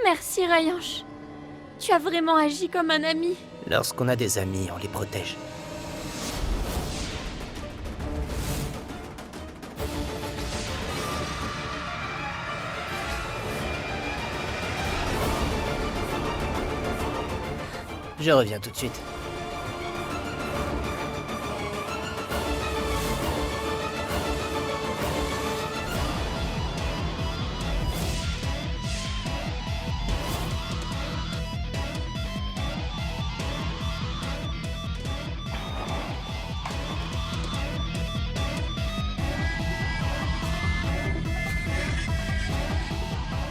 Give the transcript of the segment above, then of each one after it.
Merci Ryanche. Tu as vraiment agi comme un ami. Lorsqu'on a des amis, on les protège. Je reviens tout de suite.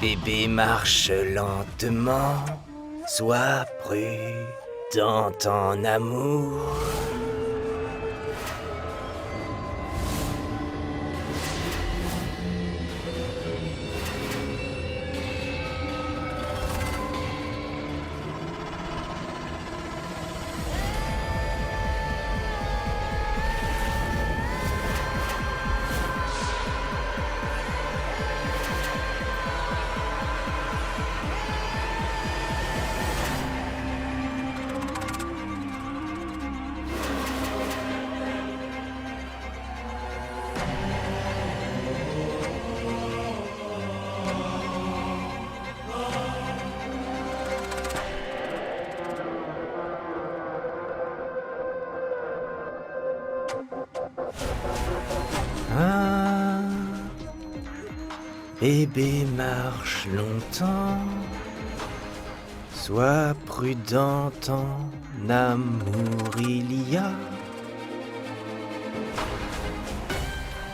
Bébé marche lentement, sois prudent en amour. Ah, bébé marche longtemps, sois prudent en amour, il y a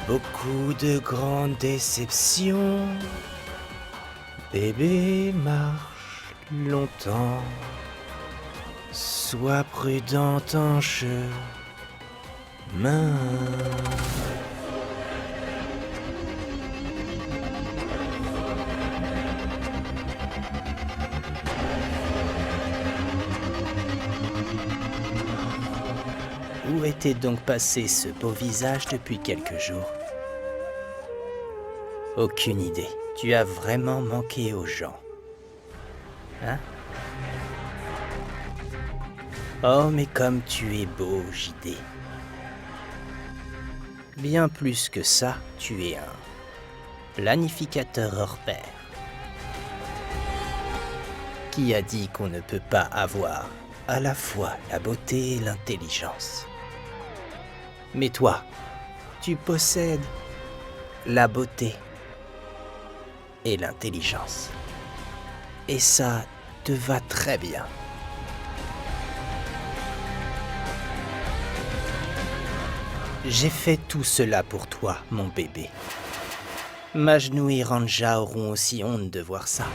beaucoup de grandes déceptions. Bébé marche longtemps, sois prudent en chemin. Où était donc passé ce beau visage depuis quelques jours? Aucune idée. Tu as vraiment manqué aux gens. Hein? Oh, mais comme tu es beau, JD. Bien plus que ça, tu es un planificateur hors pair. Qui a dit qu'on ne peut pas avoir à la fois la beauté et l'intelligence? Mais toi, tu possèdes la beauté et l'intelligence. Et ça te va très bien. J'ai fait tout cela pour toi, mon bébé. Majnou et Ranja auront aussi honte de voir ça.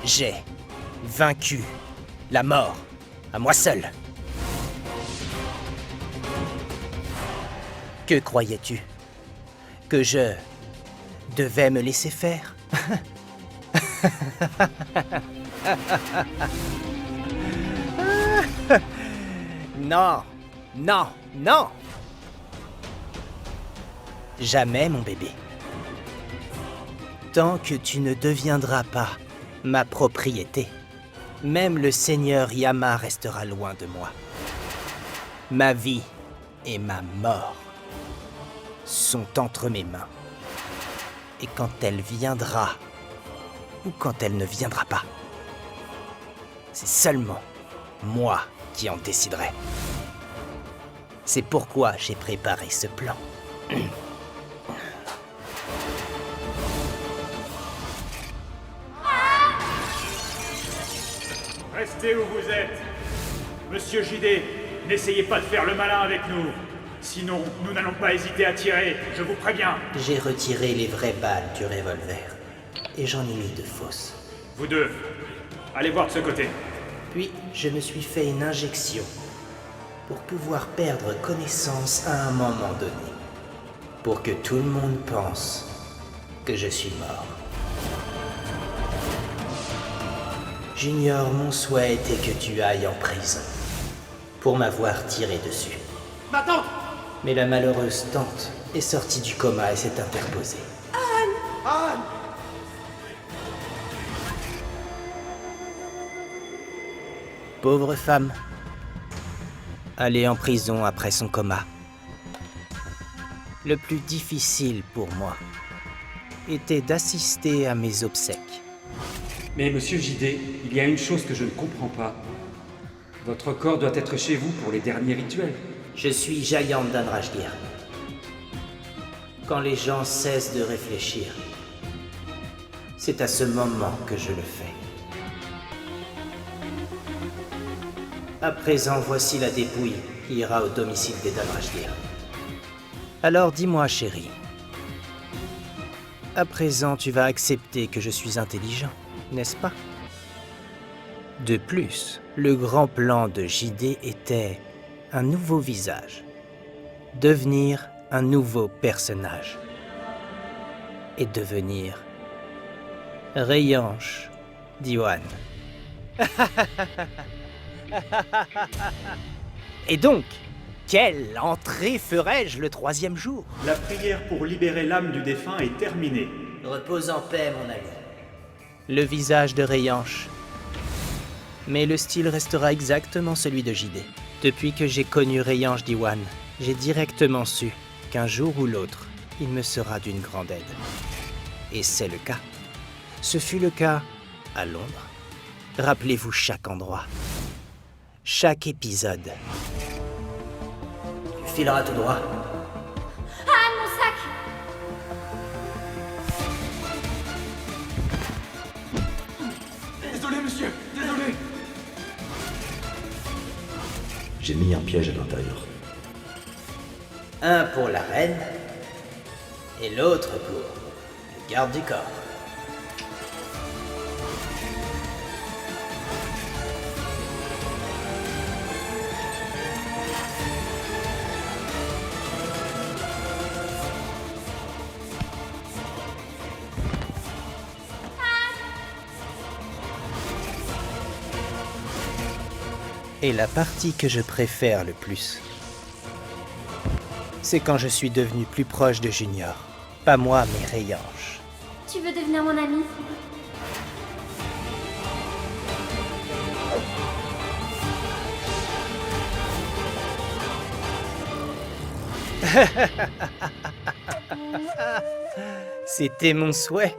J'ai vaincu la mort à moi seul. Que croyais-tu? Que je devais me laisser faire? Non, non, non! Jamais, mon bébé. tant que tu ne deviendras pas ma propriété, même le seigneur Yama restera loin de moi. Ma vie et ma mort sont entre mes mains. Et quand elle viendra, ou quand elle ne viendra pas, c'est seulement moi qui en déciderai. C'est pourquoi j'ai préparé ce plan. Restez où vous êtes. Monsieur JD, n'essayez pas de faire le malin avec nous. Sinon, nous n'allons pas hésiter à tirer, je vous préviens. J'ai retiré les vraies balles du revolver, et j'en ai mis de fausses. Vous deux, allez voir de ce côté. Puis, je me suis fait une injection pour pouvoir perdre connaissance à un moment donné. Pour que tout le monde pense que je suis mort. Junior, mon souhait était que tu ailles en prison pour m'avoir tiré dessus. Ma tante! Mais la malheureuse tante est sortie du coma et s'est interposée. Anne! Pauvre femme. Aller en prison après son coma. Le plus difficile pour moi était d'assister à mes obsèques. Mais monsieur JD, il y a une chose que je ne comprends pas. Votre corps doit être chez vous pour les derniers rituels. Je suis Giant d'Andrajgir. Quand les gens cessent de réfléchir, c'est à ce moment que je le fais. À présent, voici la dépouille qui ira au domicile des Dandrajgir. Alors dis-moi, chérie. À présent, tu vas accepter que je suis intelligent, n'est-ce pas? De plus, le grand plan de JD était un nouveau visage. Devenir un nouveau personnage. Et devenir Rayanche Diwan. Et donc, quelle entrée ferais-je le 3e jour? La prière pour libérer l'âme du défunt est terminée. Repose en paix, mon ami. Le visage de Rayanche. Mais le style restera exactement celui de JD. Depuis que j'ai connu Rayanche Diwan, j'ai directement su qu'un jour ou l'autre, il me sera d'une grande aide. Et c'est le cas. Ce fut le cas à Londres. Rappelez-vous chaque endroit. Chaque épisode. Tu fileras tout droit. Ah, mon sac! Désolé, monsieur! Désolé! J'ai mis un piège à l'intérieur. Un pour la reine et l'autre pour le garde du corps. Et la partie que je préfère le plus, c'est quand je suis devenu plus proche de Junior. Pas moi, mais Rayanche. Tu veux devenir mon ami? C'était mon souhait.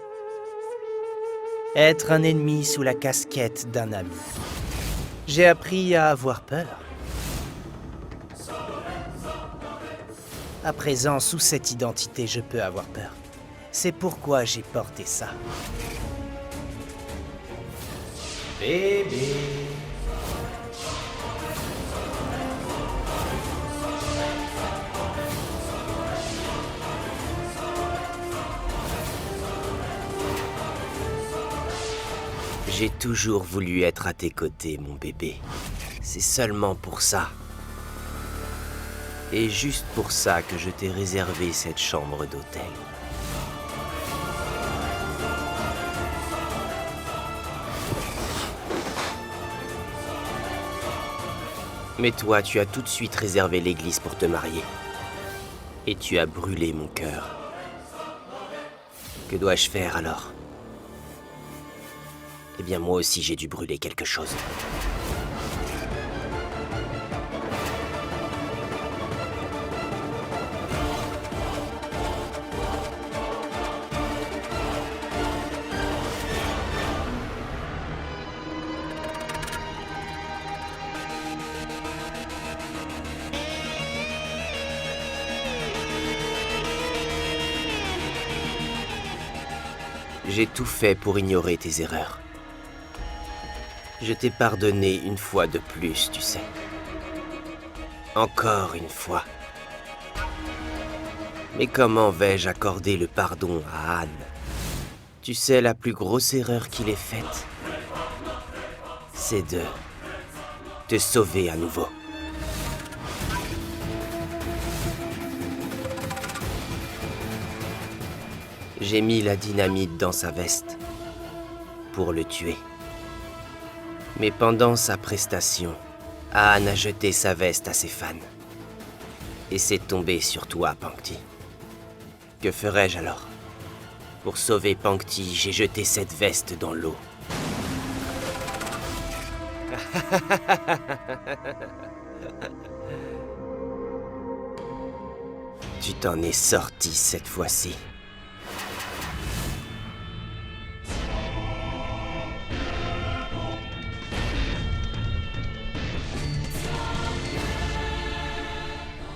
Être un ennemi sous la casquette d'un ami. J'ai appris à avoir peur. À présent, sous cette identité, je peux avoir peur. C'est pourquoi j'ai porté ça. Bébé. J'ai toujours voulu être à tes côtés, mon bébé. C'est seulement pour ça. Et juste pour ça que je t'ai réservé cette chambre d'hôtel. Mais toi, tu as tout de suite réservé l'église pour te marier. Et tu as brûlé mon cœur. Que dois-je faire alors? Eh bien, moi aussi, j'ai dû brûler quelque chose. J'ai tout fait pour ignorer tes erreurs. Je t'ai pardonné une fois de plus, tu sais. Encore une fois. Mais comment vais-je accorder le pardon à Anne? Tu sais, la plus grosse erreur qu'il ait faite, c'est de te sauver à nouveau. J'ai mis la dynamite dans sa veste pour le tuer. Mais pendant sa prestation, Anne a jeté sa veste à ses fans. Et c'est tombé sur toi, Pankti. Que ferais-je alors? Pour sauver Pankti, j'ai jeté cette veste dans l'eau. Tu t'en es sorti cette fois-ci.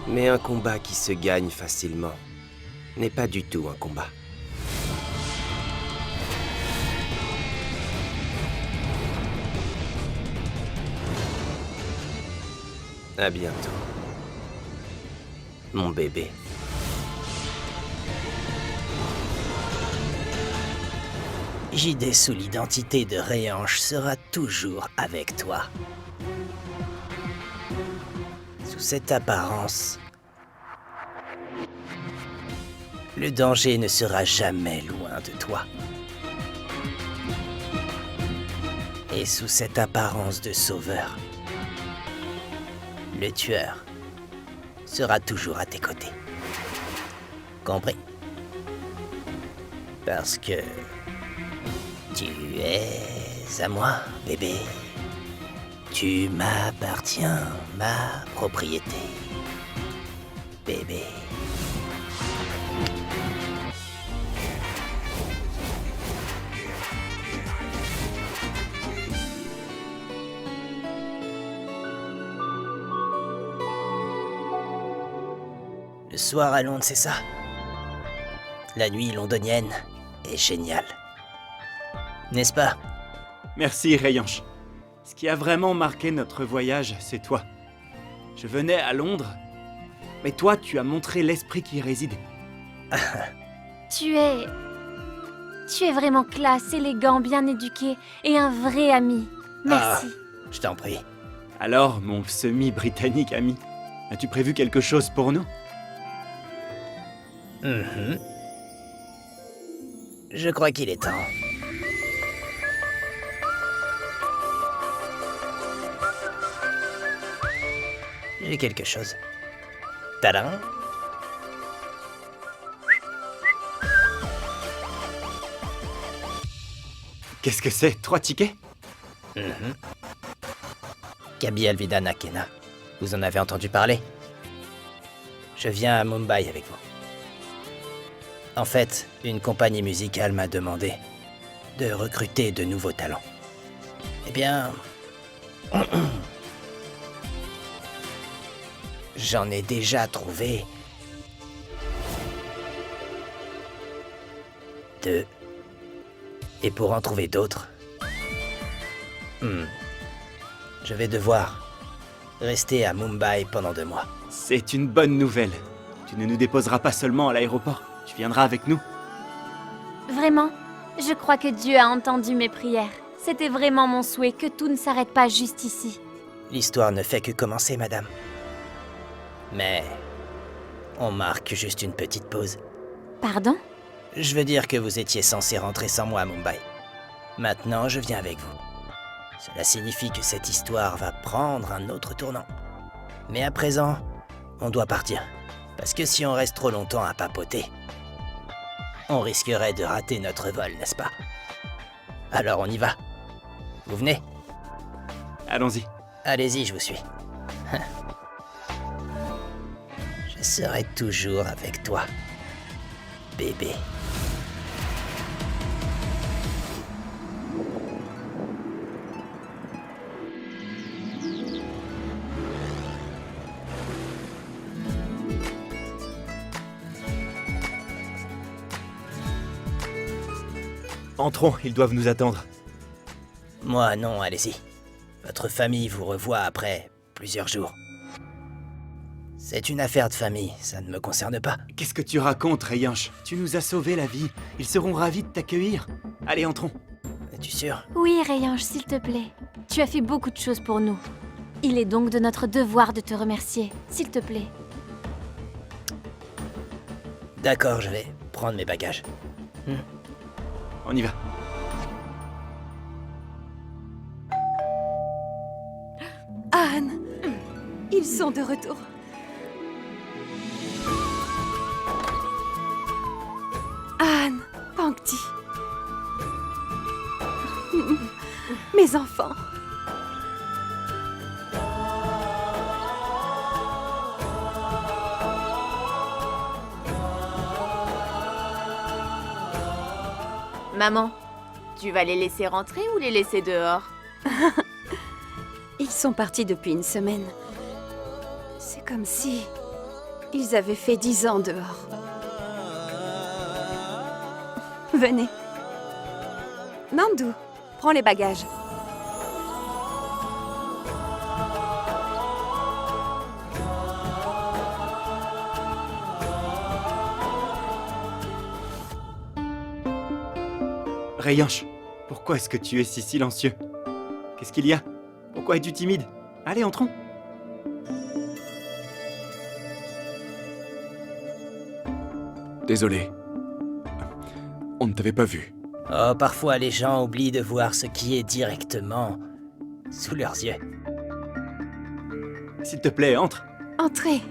Mais un combat qui se gagne facilement n'est pas du tout un combat. À bientôt, mon bébé. JD sous l'identité de Réanche sera toujours avec toi. Sous cette apparence, le danger ne sera jamais loin de toi. Et sous cette apparence de sauveur, le tueur sera toujours à tes côtés. Compris? Parce que tu es à moi, bébé. Tu m'appartiens, ma propriété, bébé. Le soir à Londres, c'est ça. La nuit londonienne est géniale. N'est-ce pas? Merci, Réanche. Ce qui a vraiment marqué notre voyage, c'est toi. Je venais à Londres, mais toi, tu as montré l'esprit qui y réside. Tu es vraiment classe, élégant, bien éduqué et un vrai ami. Merci. Ah, je t'en prie. Alors, mon semi-britannique ami, as-tu prévu quelque chose pour nous? Je crois qu'il est temps. J'ai quelque chose. Tadam! Qu'est-ce que c'est? 3 tickets? Kabi Alvida Nakena. Vous en avez entendu parler? Je viens à Mumbai avec vous. En fait, une compagnie musicale m'a demandé de recruter de nouveaux talents. Eh bien... j'en ai déjà trouvé 2. Et pour en trouver d'autres... je vais devoir rester à Mumbai pendant 2 mois. C'est une bonne nouvelle. Tu ne nous déposeras pas seulement à l'aéroport. Tu viendras avec nous. Vraiment, je crois que Dieu a entendu mes prières. C'était vraiment mon souhait que tout ne s'arrête pas juste ici. L'histoire ne fait que commencer, madame. Mais... on marque juste une petite pause. Pardon? Je veux dire que vous étiez censé rentrer sans moi à Mumbai. Maintenant, je viens avec vous. Cela signifie que cette histoire va prendre un autre tournant. Mais à présent, on doit partir. Parce que si on reste trop longtemps à papoter, on risquerait de rater notre vol, n'est-ce pas? Alors on y va. Vous venez? Allons-y. Allez-y, je vous suis. Je serai toujours avec toi, bébé. Entrons, ils doivent nous attendre. Moi, non, allez-y. Votre famille vous revoit après plusieurs jours. C'est une affaire de famille, ça ne me concerne pas. Qu'est-ce que tu racontes, Rayanche? Tu nous as sauvé la vie. Ils seront ravis de t'accueillir. Allez, entrons. Es-tu sûr? Oui, Rayange, s'il te plaît. Tu as fait beaucoup de choses pour nous. Il est donc de notre devoir de te remercier, s'il te plaît. D'accord, je vais prendre mes bagages. On y va. Anne, ils sont de retour. Anne, Pankti. Mes enfants. Maman, tu vas les laisser rentrer ou les laisser dehors? Ils sont partis depuis une semaine. C'est comme si ils avaient fait 10 ans dehors. Venez. Nandou, prends les bagages. Rayanche, pourquoi est-ce que tu es si silencieux? Qu'est-ce qu'il y a? Pourquoi es-tu timide? Allez, entrons. Désolé. On ne t'avait pas vu. Oh, parfois les gens oublient de voir ce qui est directement sous leurs yeux. S'il te plaît, entre. Entrez.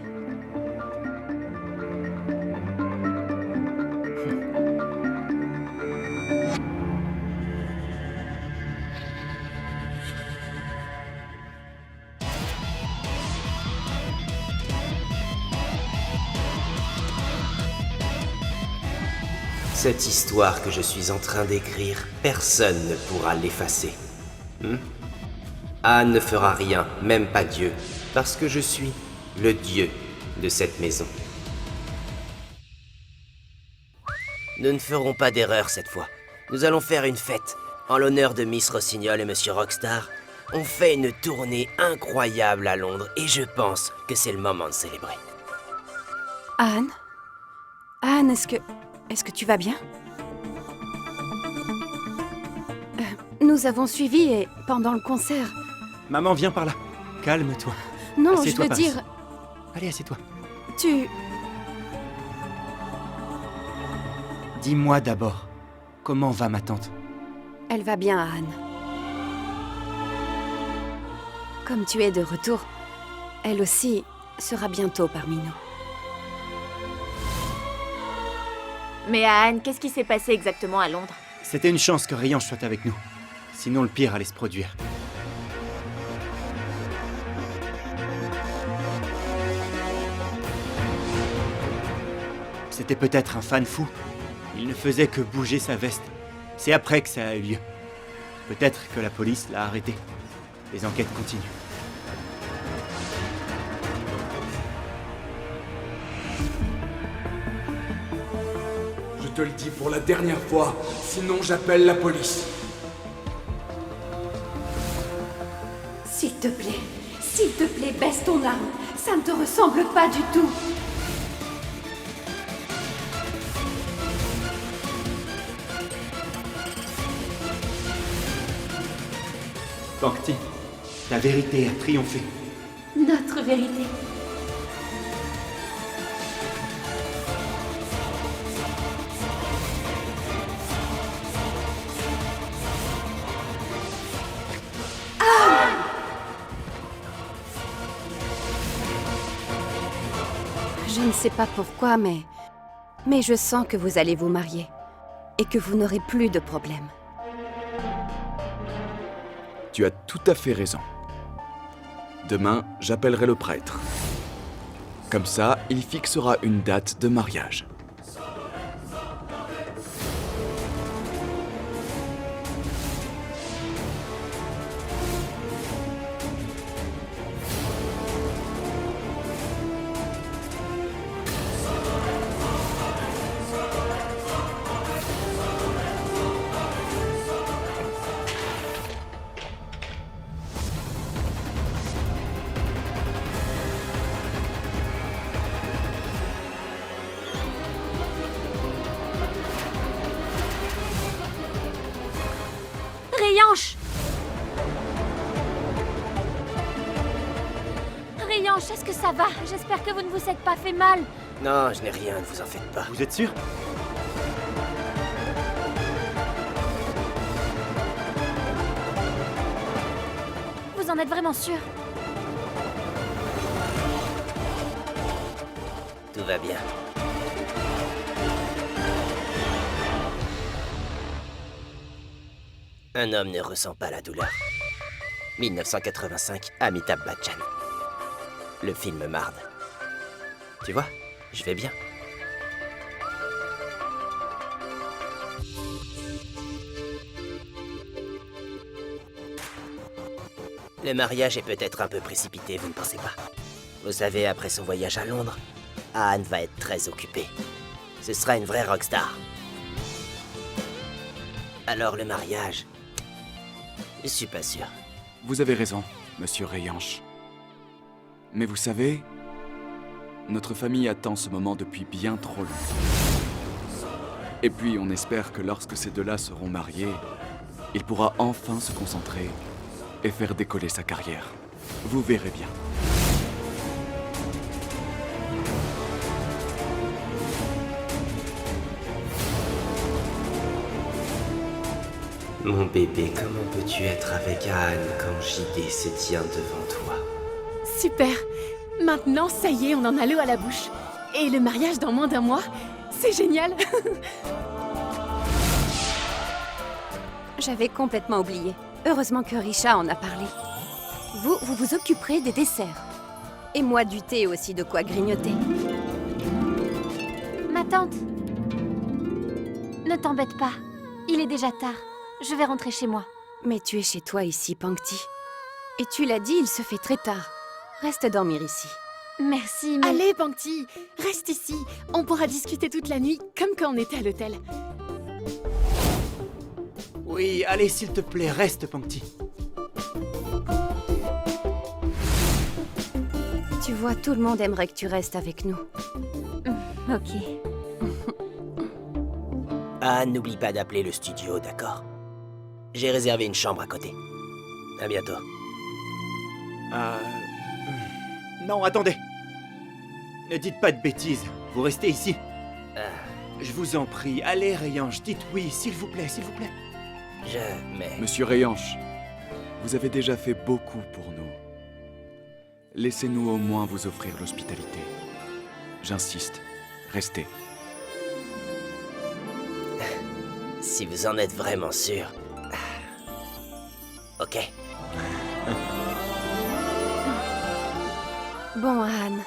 Cette histoire que je suis en train d'écrire, personne ne pourra l'effacer. Anne ne fera rien, même pas Dieu, parce que je suis le Dieu de cette maison. Nous ne ferons pas d'erreur cette fois. Nous allons faire une fête. En l'honneur de Miss Rossignol et Monsieur Rockstar, on fait une tournée incroyable à Londres et je pense que c'est le moment de célébrer. Anne? Anne, est-ce que tu vas bien? Nous avons suivi et pendant le concert... Maman, viens par là. Calme-toi. Non, je Assieds-toi veux par dire... ici. Allez, assieds-toi. Tu... Dis-moi d'abord, comment va ma tante? Elle va bien, Anne. Comme tu es de retour, elle aussi sera bientôt parmi nous. Mais Anne, qu'est-ce qui s'est passé exactement à Londres? C'était une chance que Rayanche soit avec nous. Sinon, le pire allait se produire. C'était peut-être un fan fou. Il ne faisait que bouger sa veste. C'est après que ça a eu lieu. Peut-être que la police l'a arrêté. Les enquêtes continuent. Je te le dis pour la dernière fois, sinon j'appelle la police. S'il te plaît, baisse ton arme. Ça ne te ressemble pas du tout. Pankti, ta vérité a triomphé. Notre vérité. Je ne sais pas pourquoi, mais Mais je sens que vous allez vous marier. Et que vous n'aurez plus de problème. Tu as tout à fait raison. Demain, j'appellerai le prêtre. Comme ça, il fixera une date de mariage. Rianche! Rianche, est-ce que ça va? J'espère que vous ne vous êtes pas fait mal. Non, je n'ai rien, ne vous en faites pas. Vous êtes sûr? Vous en êtes vraiment sûr? Tout va bien. Un homme ne ressent pas la douleur. 1985, Amitabh Bachchan. Le film Marde. Tu vois, je vais bien. Le mariage est peut-être un peu précipité, vous ne pensez pas? Vous savez, après son voyage à Londres, Anne va être très occupée. Ce sera une vraie rockstar. Alors le mariage... Je suis pas sûr. Vous avez raison, monsieur Rianche. Mais vous savez, notre famille attend ce moment depuis bien trop longtemps. Et puis on espère que lorsque ces deux-là seront mariés, il pourra enfin se concentrer et faire décoller sa carrière. Vous verrez bien. Mon bébé, comment peux-tu être avec Anne quand JD se tient devant toi? Super! Maintenant, ça y est, on en a l'eau à la bouche. Et le mariage dans moins d'un mois, c'est génial! J'avais complètement oublié. Heureusement que Risha en a parlé. Vous vous occuperez des desserts. Et moi du thé aussi de quoi grignoter. Ma tante. Ne t'embête pas. Il est déjà tard. Je vais rentrer chez moi. Mais tu es chez toi ici, Pankti. Et tu l'as dit, il se fait très tard. Reste dormir ici. Merci, mais... Allez, Pankti, reste ici. On pourra discuter toute la nuit, comme quand on était à l'hôtel. Oui, allez, s'il te plaît, reste, Pankti. Tu vois, tout le monde aimerait que tu restes avec nous. Ok. Anne, n'oublie pas d'appeler le studio, d'accord? J'ai réservé une chambre à côté. À bientôt. Non, attendez. Ne dites pas de bêtises. Vous restez ici. Je vous en prie, allez, Rianche, dites oui, s'il vous plaît, s'il vous plaît. Mais... Monsieur Rianche, vous avez déjà fait beaucoup pour nous. Laissez-nous au moins vous offrir l'hospitalité. J'insiste, restez. Si vous en êtes vraiment sûr... Ok. Bon, Anne.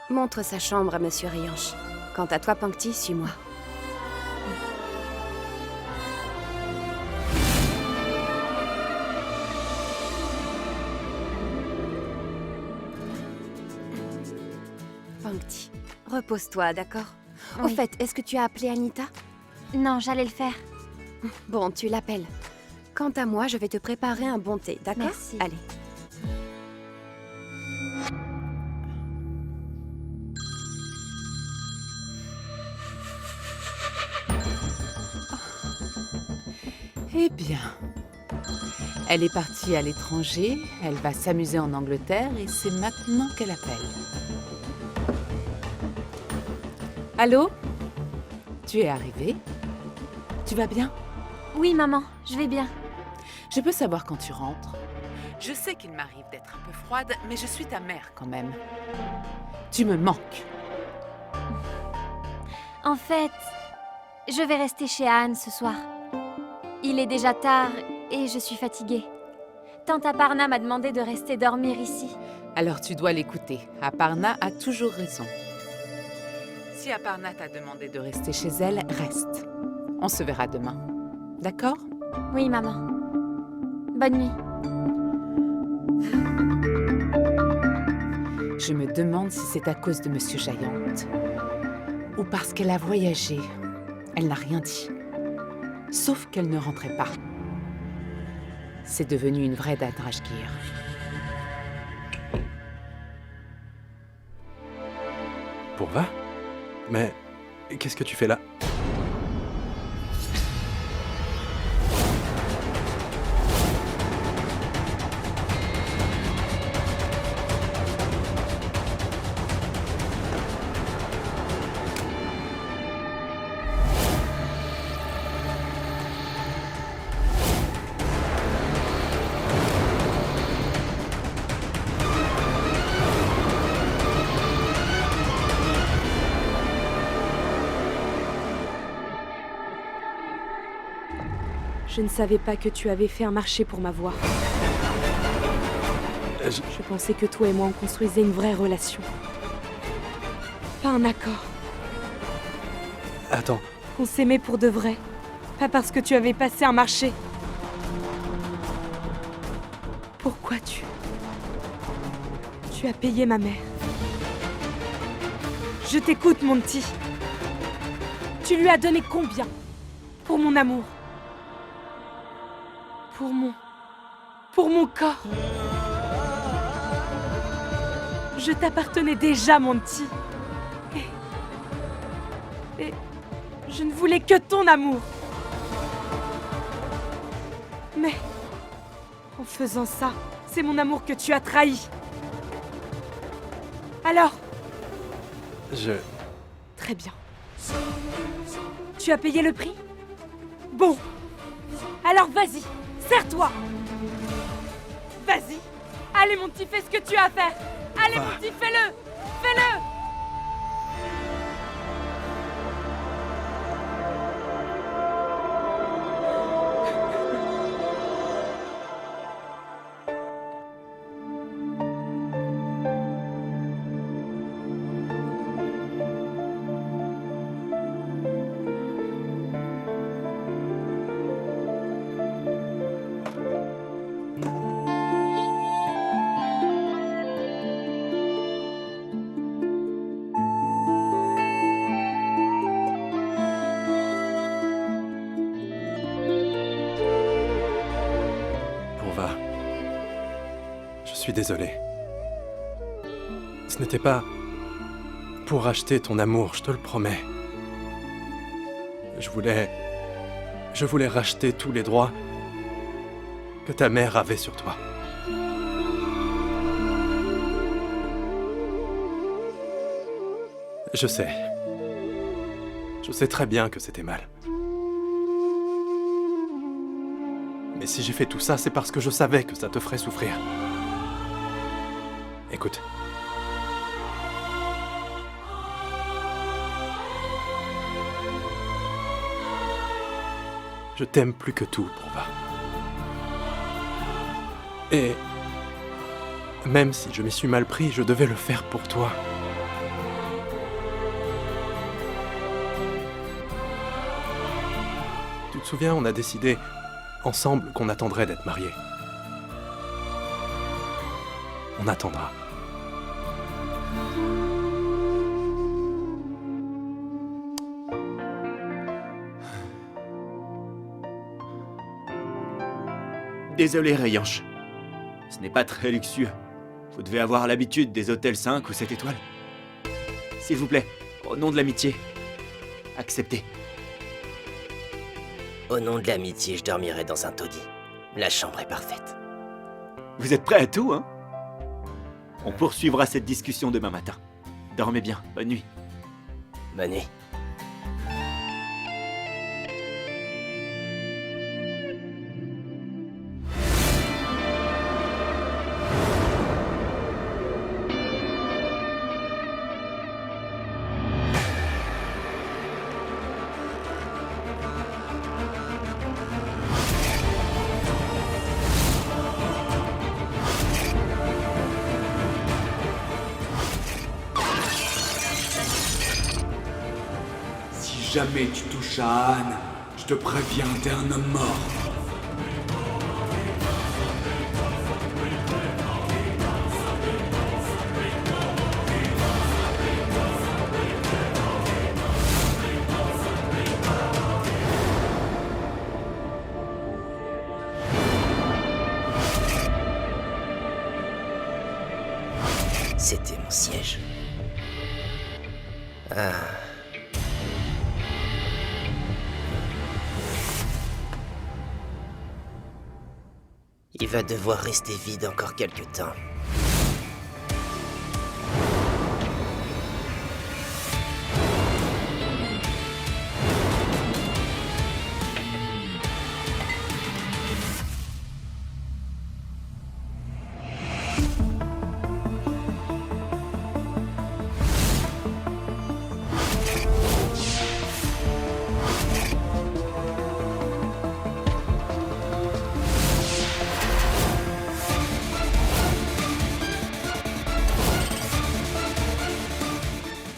Montre sa chambre à Monsieur Rianche. Quant à toi, Pankti, suis-moi. Pankti, repose-toi, d'accord? Oui. Au fait, est-ce que tu as appelé Anita? Non, j'allais le faire. Bon, tu l'appelles. Quant à moi, je vais te préparer un bon thé, d'accord? Merci. Allez. Eh bien, elle est partie à l'étranger, elle va s'amuser en Angleterre et c'est maintenant qu'elle appelle. Allô? Tu es arrivée? Tu vas bien? Oui, maman, je vais bien. Je peux savoir quand tu rentres? Je sais qu'il m'arrive d'être un peu froide, mais je suis ta mère quand même. Tu me manques. En fait, je vais rester chez Anne ce soir. Il est déjà tard et je suis fatiguée. Tante Aparna m'a demandé de rester dormir ici. Alors tu dois l'écouter. Aparna a toujours raison. Si Aparna t'a demandé de rester chez elle, reste. On se verra demain. D'accord? Oui, maman. Bonne nuit. Je me demande si c'est à cause de Monsieur Giant. Ou parce qu'elle a voyagé. Elle n'a rien dit. Sauf qu'elle ne rentrait pas. C'est devenu une vraie Dadrashgir. Pourva? Mais qu'est-ce que tu fais là? Je ne savais pas que tu avais fait un marché pour m'avoir. Je pensais que toi et moi on construisait une vraie relation. Pas un accord. Attends. Qu'on s'aimait pour de vrai. Pas parce que tu avais passé un marché. Pourquoi tu as payé ma mère? Je t'écoute, mon petit. Tu lui as donné combien? Pour mon amour? Pour mon corps. Je t'appartenais déjà, mon petit. Et je ne voulais que ton amour. Mais en faisant ça, c'est mon amour que tu as trahi. Alors? Très bien. Tu as payé le prix? Bon. Alors vas-y. Serre-toi! Vas-y! Allez, mon petit, fais ce que tu as à faire! Allez, mon petit, fais-le! Fais-le! Je suis désolé. Ce n'était pas pour racheter ton amour, je te le promets. Je voulais racheter tous les droits que ta mère avait sur toi. Je sais. Je sais très bien que c'était mal. Mais si j'ai fait tout ça, c'est parce que je savais que ça te ferait souffrir. Écoute. Je t'aime plus que tout, Pourva. Et même si je m'y suis mal pris, je devais le faire pour toi. Tu te souviens, on a décidé ensemble qu'on attendrait d'être mariés. On attendra. Désolé, Rayanche. Ce n'est pas très luxueux. Vous devez avoir l'habitude des hôtels 5 ou 7 étoiles. S'il vous plaît, au nom de l'amitié, acceptez. Au nom de l'amitié, je dormirai dans un taudis. La chambre est parfaite. Vous êtes prêts à tout, hein? On poursuivra cette discussion demain matin. Dormez bien, bonne nuit. Bonne nuit. jamais tu touches à Anne, je te préviens, t'es un homme mort. C'était mon siège. Ah. Il va devoir rester vide encore quelque temps.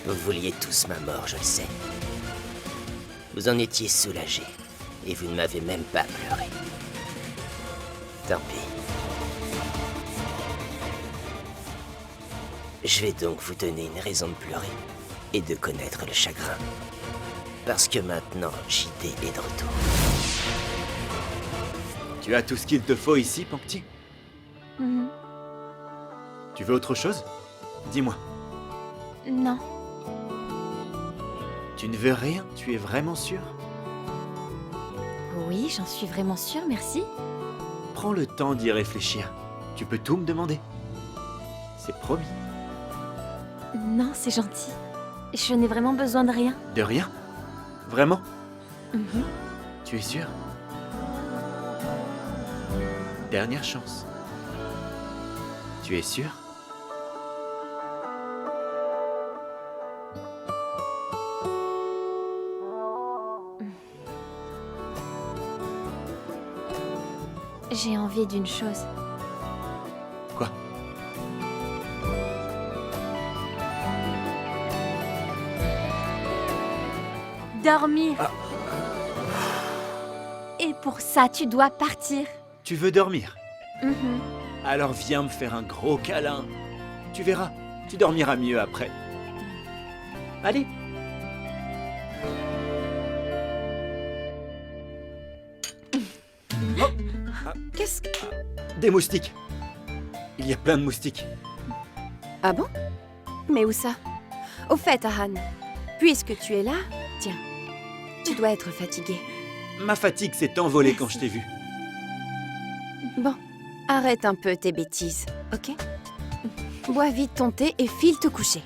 Vous vouliez tous ma mort, je le sais. Vous en étiez soulagés, et vous ne m'avez même pas pleuré. Tant pis. Je vais donc vous donner une raison de pleurer, et de connaître le chagrin. Parce que maintenant, JD est de retour. Tu as tout ce qu'il te faut ici, Pankti? Tu veux autre chose? Dis-moi. Non. Tu ne veux rien? Tu es vraiment sûr? Oui, j'en suis vraiment sûre, merci. Prends le temps d'y réfléchir. Tu peux tout me demander. C'est promis. Non, c'est gentil. Je n'ai vraiment besoin de rien. De rien? Vraiment? Mhm. Tu es sûr? Dernière chance. Tu es sûr? J'ai envie d'une chose. Quoi? Dormir. Et pour ça, tu dois partir. Tu veux dormir? Mhm. Alors viens me faire un gros câlin. Tu verras, tu dormiras mieux après. Allez. Qu'est-ce que... Des moustiques. Il y a plein de moustiques. Ah bon? Mais où ça? Au fait, Ahan, puisque tu es là, tiens, tu dois être fatigué. Ma fatigue s'est envolée quand je t'ai vu. Bon, arrête un peu tes bêtises, ok? Bois vite ton thé et file te coucher.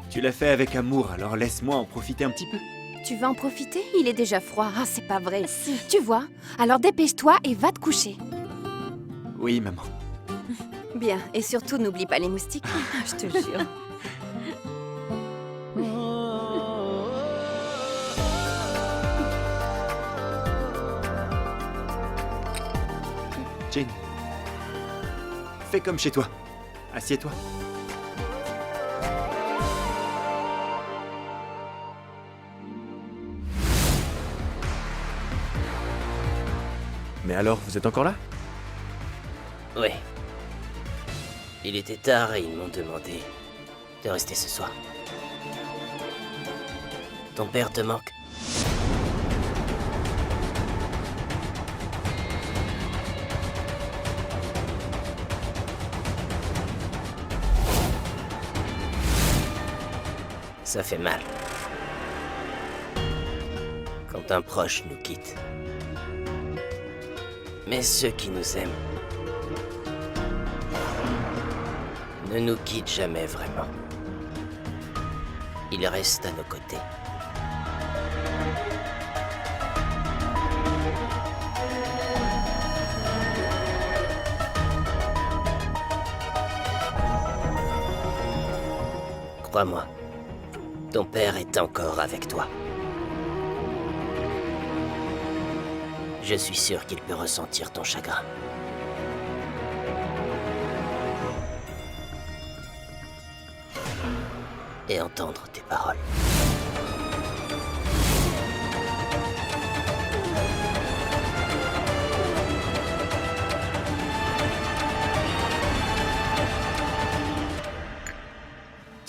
Tu l'as fait avec amour, alors laisse-moi en profiter un petit peu. Tu vas en profiter? Il est déjà froid. Ah, c'est pas vrai. Tu vois? Alors dépêche-toi et va te coucher. Oui, maman. Bien, et surtout n'oublie pas les moustiques, je te jure. Jane, fais comme chez toi. Assieds-toi. Mais alors, vous êtes encore là? Oui. Il était tard et ils m'ont demandé de rester ce soir. Ton père te manque? Ça fait mal. Quand un proche nous quitte. Mais ceux qui nous aiment ne nous quittent jamais vraiment. Ils restent à nos côtés. Crois-moi, ton père est encore avec toi. Je suis sûr qu'il peut ressentir ton chagrin. Et entendre tes paroles.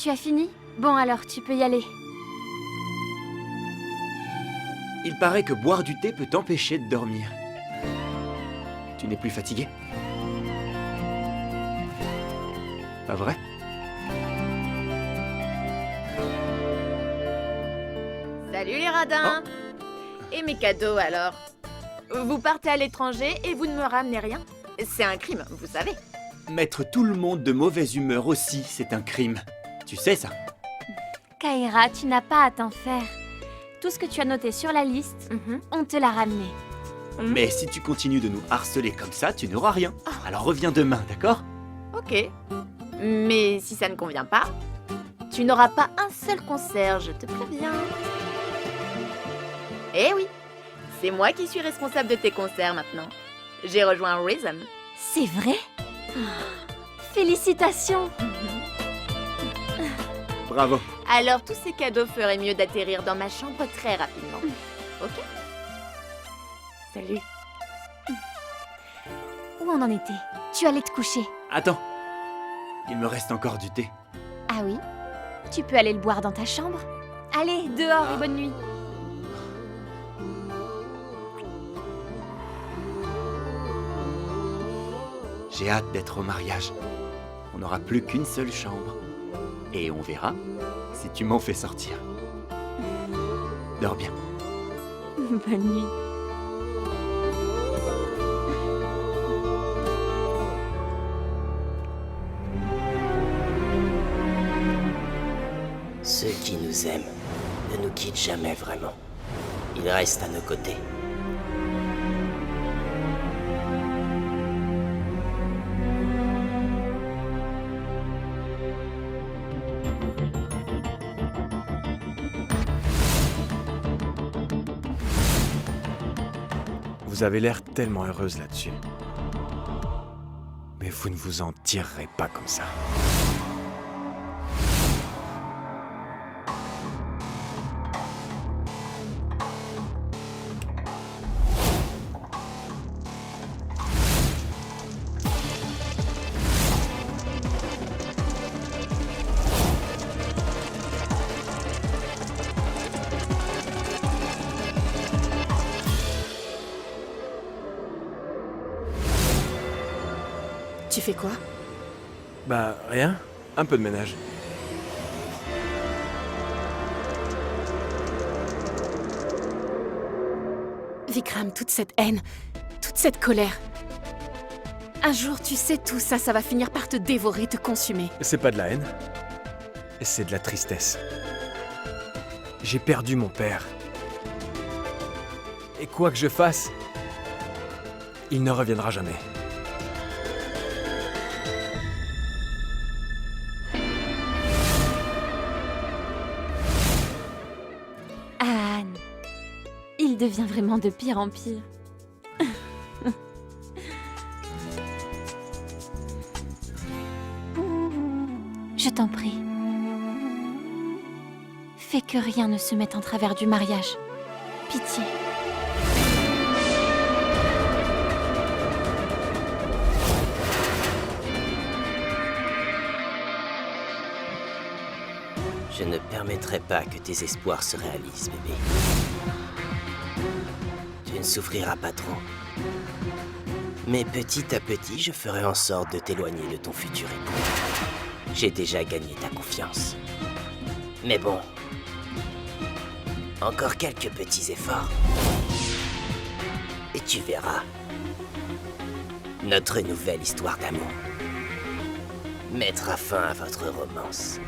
Tu as fini? Bon alors, tu peux y aller. Il paraît que boire du thé peut t'empêcher de dormir. Tu n'es plus fatigué? Pas vrai? Salut les radins. Et mes cadeaux alors? Vous partez à l'étranger et vous ne me ramenez rien? C'est un crime, vous savez. Mettre tout le monde de mauvaise humeur aussi, c'est un crime. Tu sais ça? Kaira, tu n'as pas à t'en faire. Tout ce que tu as noté sur la liste, on te l'a ramené. Mais si tu continues de nous harceler comme ça, tu n'auras rien. Alors reviens demain, d'accord? Ok. Mais si ça ne convient pas, tu n'auras pas un seul concert, je te préviens. Eh oui, c'est moi qui suis responsable de tes concerts maintenant. J'ai rejoint Rhythm. C'est vrai? Félicitations! Bravo. Alors tous ces cadeaux feraient mieux d'atterrir dans ma chambre très rapidement. Ok? Salut. Où on en était? Tu allais te coucher. Attends. Il me reste encore du thé. Ah oui? Tu peux aller le boire dans ta chambre? Allez, dehors et bonne nuit. J'ai hâte d'être au mariage. On n'aura plus qu'une seule chambre. Et on verra si tu m'en fais sortir. Dors bien. Bonne nuit. Ceux qui nous aiment ne nous quittent jamais vraiment. Ils restent à nos côtés. Vous avez l'air tellement heureuse là-dessus. Mais vous ne vous en tirerez pas comme ça. Tu fais quoi? Bah, rien. Un peu de ménage. Vikram, toute cette haine, toute cette colère. Un jour, tu sais, tout ça, ça va finir par te dévorer, te consumer. C'est pas de la haine. C'est de la tristesse. J'ai perdu mon père. Et quoi que je fasse, il ne reviendra jamais. Anne, il devient vraiment de pire en pire. Je t'en prie. Fais que rien ne se mette en travers du mariage. Pitié. Je ne permettrai pas que tes espoirs se réalisent, bébé. Tu ne souffriras pas trop. Mais petit à petit, je ferai en sorte de t'éloigner de ton futur époux. J'ai déjà gagné ta confiance. Mais bon, encore quelques petits efforts. Et tu verras notre nouvelle histoire d'amour mettra fin à votre romance.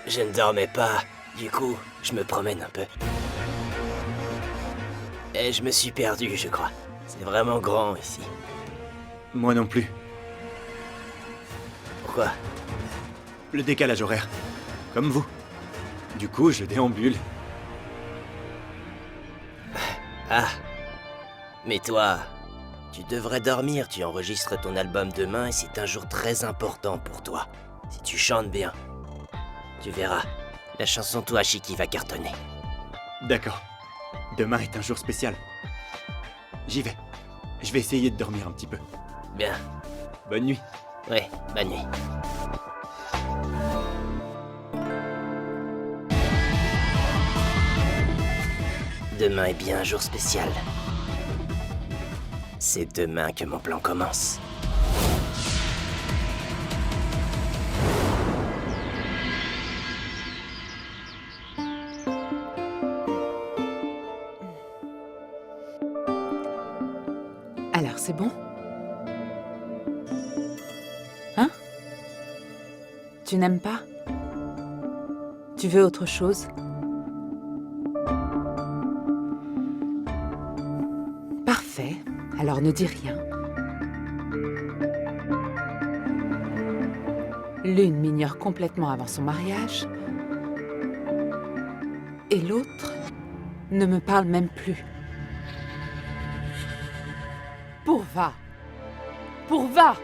Je ne dormais pas, du coup, je me promène un peu. Et je me suis perdu, je crois. C'est vraiment grand ici. Moi non plus. Pourquoi? Le décalage horaire. Comme vous. Du coup, je déambule. Ah. Mais toi, Tu devrais dormir, tu enregistres ton album demain et c'est un jour très important pour toi. Si tu chantes bien, tu verras, la chanson Toashiki va cartonner. D'accord. Demain est un jour spécial. J'y vais. Je vais essayer de dormir un petit peu. Bien. Bonne nuit. Ouais, bonne nuit. Demain est bien un jour spécial. C'est demain que mon plan commence. Alors, c'est bon? Hein? Tu n'aimes pas? Tu veux autre chose? Parfait. Alors ne dis rien. L'une m'ignore complètement avant son mariage. Et l'autre ne me parle même plus. Pourva! Pourva!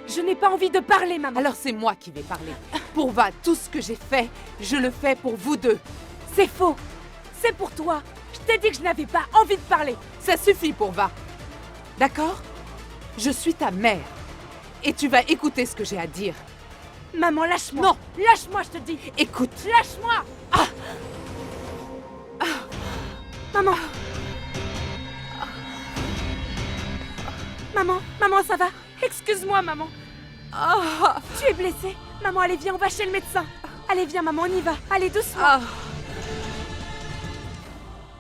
Je n'ai pas envie de parler, maman. Alors c'est moi qui vais parler. Pourva, tout ce que j'ai fait, je le fais pour vous deux. C'est faux. C'est pour toi. Je t'ai dit que je n'avais pas envie de parler. Ça suffit, Pourva. D'accord? Je suis ta mère. Et tu vas écouter ce que j'ai à dire. Maman, lâche-moi. Non. Lâche-moi, je te dis. Écoute. Lâche-moi. Maman. Maman, ça va? Excuse-moi, maman. Tu es blessée? Maman, allez, viens, on va chez le médecin. Allez, viens, maman, on y va. Allez, doucement.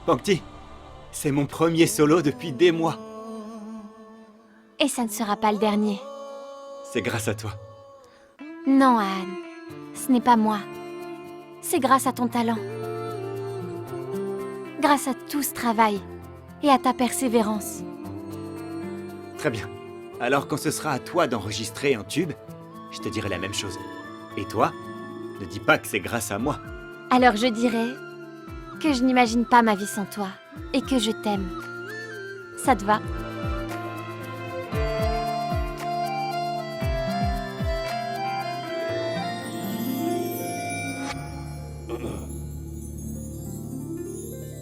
Pankti, c'est mon premier solo depuis des mois. Et ça ne sera pas le dernier. C'est grâce à toi. Non, Anne. Ce n'est pas moi. C'est grâce à ton talent. Grâce à tout ce travail. Et à ta persévérance. Très bien. Alors quand ce sera à toi d'enregistrer un tube, je te dirai la même chose. Et toi, ne dis pas que c'est grâce à moi. Alors je dirais que je n'imagine pas ma vie sans toi. Et que je t'aime. Ça te va?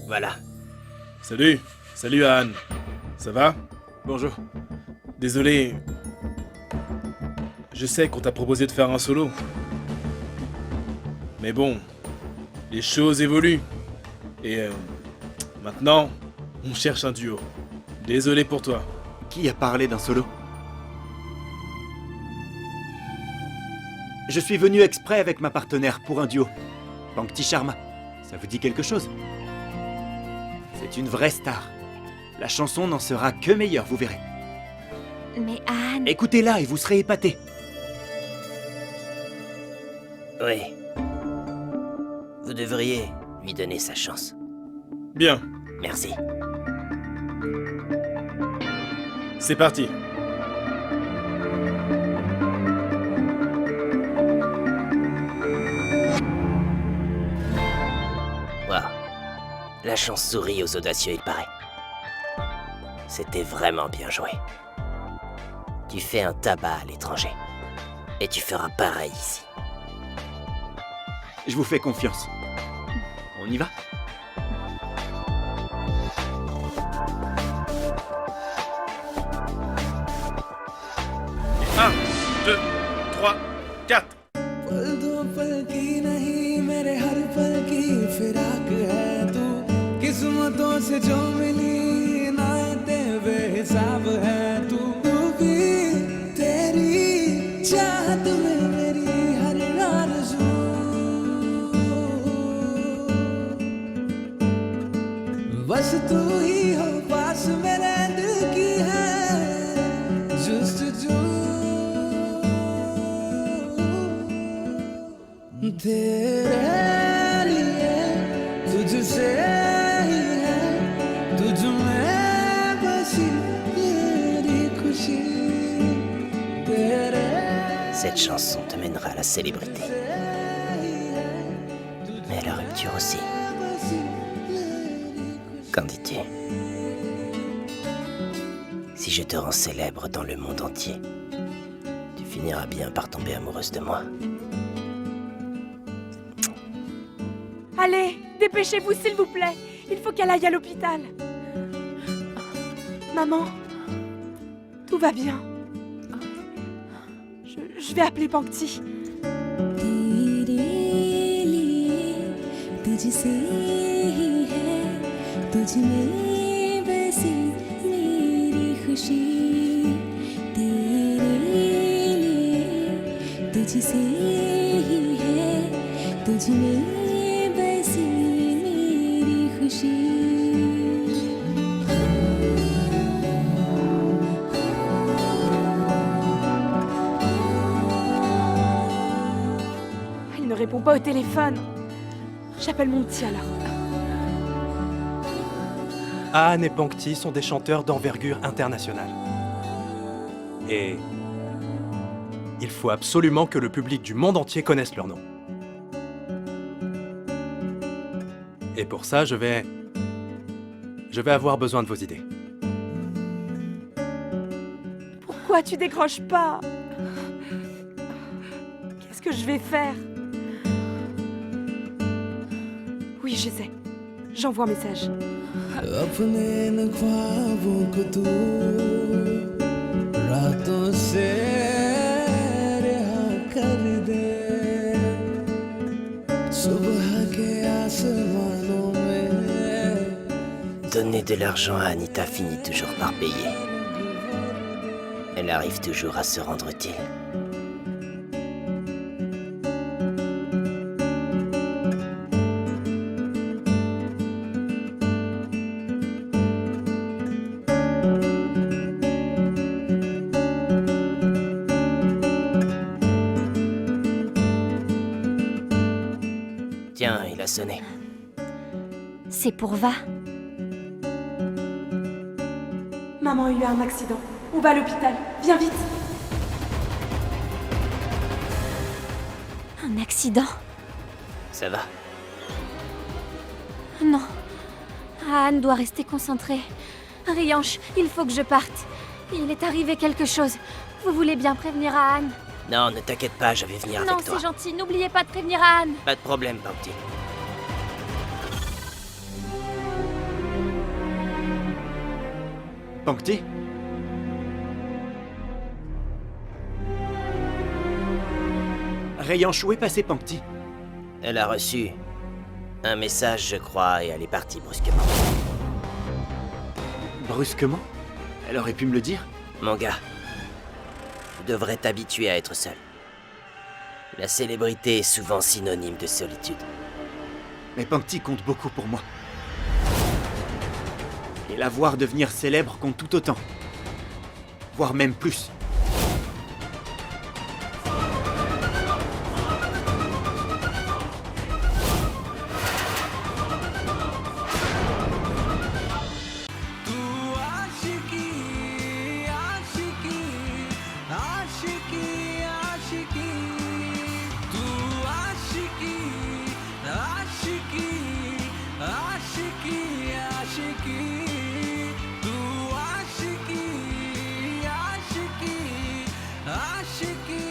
Voilà. Salut Anne. Ça va? Bonjour. Désolé. Je sais qu'on t'a proposé de faire un solo. Mais bon, les choses évoluent. Et maintenant, on cherche un duo. Désolé pour toi. Qui a parlé d'un solo? Je suis venu exprès avec ma partenaire pour un duo. Pankti Sharma. Ça vous dit quelque chose? C'est une vraie star. La chanson n'en sera que meilleure, vous verrez. Mais Anne... Écoutez-la et vous serez épatés. Oui. Vous devriez lui donner sa chance. Bien. Merci. C'est parti. Waouh. La chance sourit aux audacieux, il paraît. C'était vraiment bien joué. Tu fais un tabac à l'étranger. Et tu feras pareil ici. Je vous fais confiance. On y va? Un, 2, 3, 4. किस्मतों से जो मिली नाते बेहिसाब है तू भी तेरी चाहत में मेरी हर आरज़ू बस तू ही हो पास मेरे दिल की है जुस्तजू तेरे लिए तुझसे Cette chanson te mènera à la célébrité. Mais à la rupture aussi. Qu'en dis-tu? Si je te rends célèbre dans le monde entier, tu finiras bien par tomber amoureuse de moi. Allez, dépêchez-vous s'il vous plaît. Il faut qu'elle aille à l'hôpital. Maman, tout va bien. Je vais appeler Pankti. तुझसे ही है तुझ में बसी मेरी खुशी तेरे लिए तुझसे ही है तुझ में बसी मेरी खुशी Il ne répond pas au téléphone. J'appelle mon petit alors. Anne et Pankti sont des chanteurs d'envergure internationale. Et il faut absolument que le public du monde entier connaisse leur nom. Et pour ça, je vais avoir besoin de vos idées. Pourquoi tu décroches pas? Qu'est-ce que je vais faire? Oui, je sais. J'envoie un message. अपने इन ख्वाबों को तू रातों से रिहा कर दे सुबह के आसमानों में Donner de l'argent à Anita finit toujours par payer. Elle arrive toujours à se rendre utile. Tiens, il a sonné. C'est pour Va. Maman a eu un accident. On va à l'hôpital. Viens vite. Un accident? Ça va? Non. Anne doit rester concentrée. Rianche, il faut que je parte. Il est arrivé quelque chose. Vous voulez bien prévenir à Anne? Non, ne t'inquiète pas, je vais venir Non, avec toi. c'est gentil. N'oubliez pas de prévenir à Anne. Pas de problème, Pankti. Pankti? Rayanche, où est passée Pankti? Elle a reçu un message, je crois, et elle est partie brusquement. Brusquement? Elle aurait pu me le dire? Mon gars, tu devrais t'habituer à être seul. La célébrité est souvent synonyme de solitude. Mais Pankti compte beaucoup pour moi. Et la voir devenir célèbre compte tout autant. Voire même plus. Aashiqui